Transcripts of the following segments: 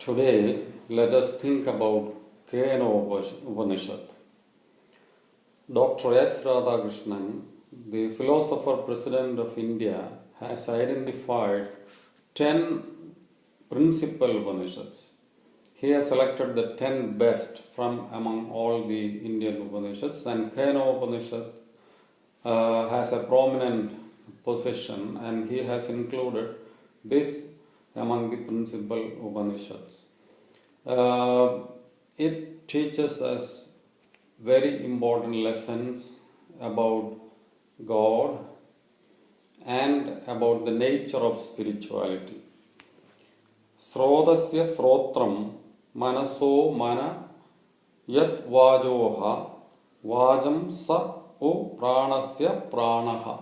Today, let us think about Upanishad. Dr. S. Radhakrishnan, the philosopher president of India, has identified 10 principal Upanishads. He has selected the 10 best from among all the Indian Upanishads, and KENOPANISHAD has a prominent position, and he has included this among the principal Upanishads. It teaches us very important lessons about God and about the nature of spirituality. Srodasya srotram manaso mana yat vajoha vajam sa u pranasya pranaha.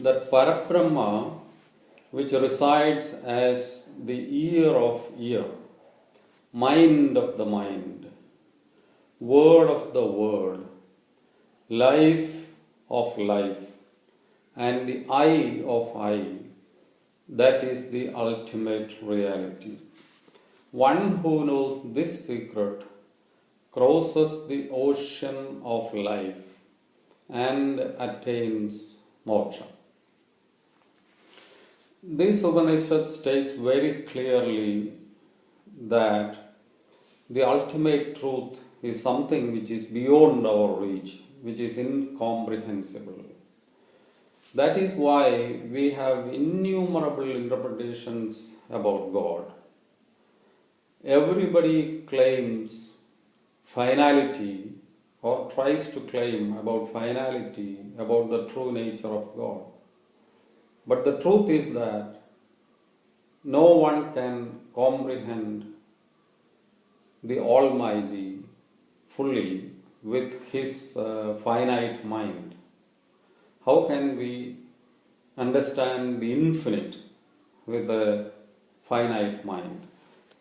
That Parabrahma, which resides as the ear of ear, mind of the mind, word of the word, life of life, and the eye of eye, that is the ultimate reality. One who knows this secret crosses the ocean of life and attains moksha. This Upanishad states very clearly that the ultimate truth is something which is beyond our reach, which is incomprehensible. That is why we have innumerable interpretations about God. Everybody claims finality or tries to claim about finality, about the true nature of God. But the truth is that no one can comprehend the Almighty fully with his finite mind. How can we understand the infinite with a finite mind?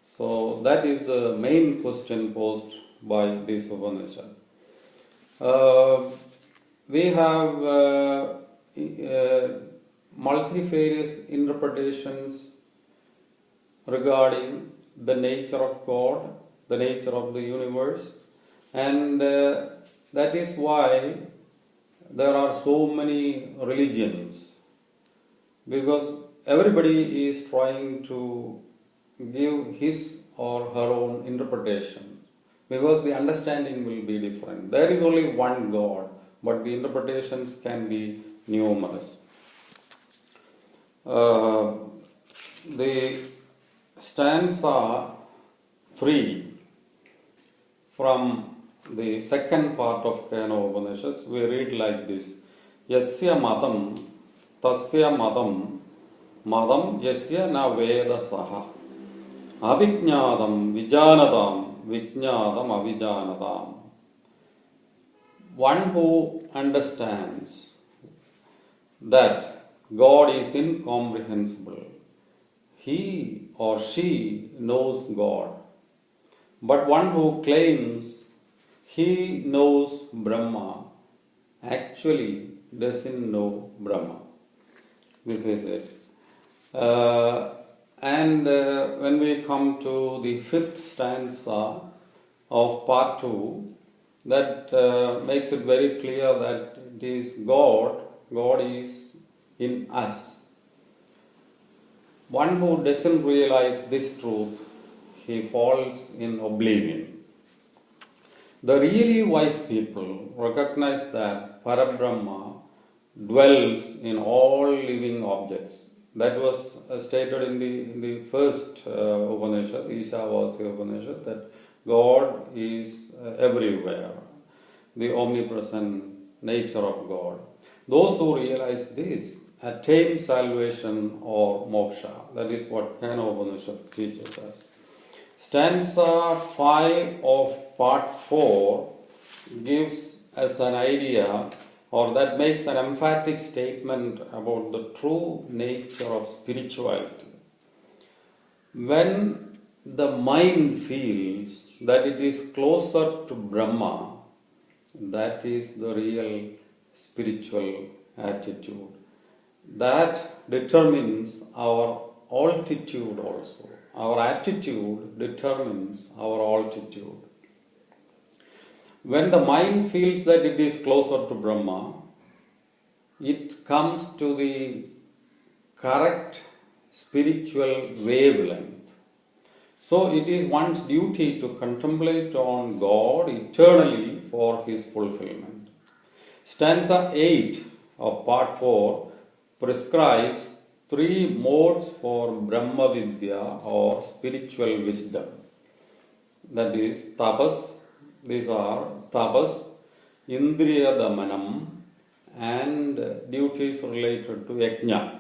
So that is the main question posed by this Upanishad. We have multifarious interpretations regarding the nature of God, the nature of the universe, and that is why there are so many religions, because everybody is trying to give his or her own interpretation, because the understanding will be different. There is only one God, but the interpretations can be numerous. The stanza 3 from the second part of Upanishads, we read like this: Yasya matam tasya madam madam yasya na veda saha avijnadam vijanadam vijnadam avijanadam. One who understands that God is incomprehensible, he or she knows God. But one who claims he knows Brahma actually doesn't know Brahma. This is it. When we come to the fifth stanza of part 2, that makes it very clear that it is God is in us. One who doesn't realize this truth, he falls in oblivion. The really wise people recognize that Parabrahma dwells in all living objects. That was stated in the first Upanishad, Ishavasya Upanishad, that God is everywhere, the omnipresent nature of God. Those who realize this attain salvation or moksha. That is what Upanishad teaches us. Stanza 5 of part 4 gives us an idea, or that makes an emphatic statement about the true nature of spirituality. When the mind feels that it is closer to Brahma, that is the real spiritual attitude. That determines our altitude also. Our attitude determines our altitude. When the mind feels that it is closer to Brahma, it comes to the correct spiritual wavelength. So it is one's duty to contemplate on God eternally for his fulfillment. Stanza 8 of part 4 prescribes 3 modes for Brahma Vidya or spiritual wisdom. That is tapas. These are tapas, indriya damanam, and duties related to yajna.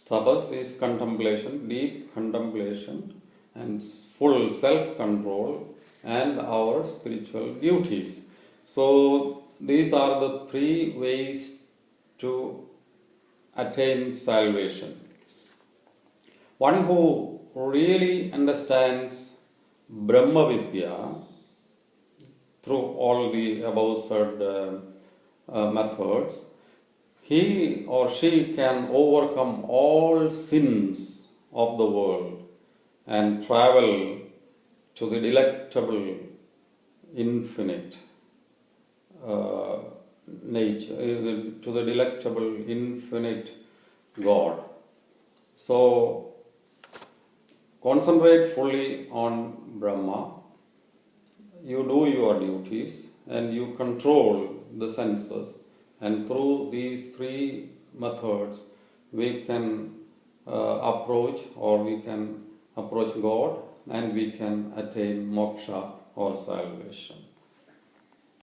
Tapas is contemplation, deep contemplation, and full self-control, and our spiritual duties. So these are the 3 ways to attain salvation. One who really understands Brahma Vidya through all the above said methods, he or she can overcome all sins of the world and travel to the delectable infinite nature, to the delectable infinite God. So concentrate fully on Brahma. You do your duties and you control the senses, and through these 3 methods we can approach God, and we can attain moksha or salvation.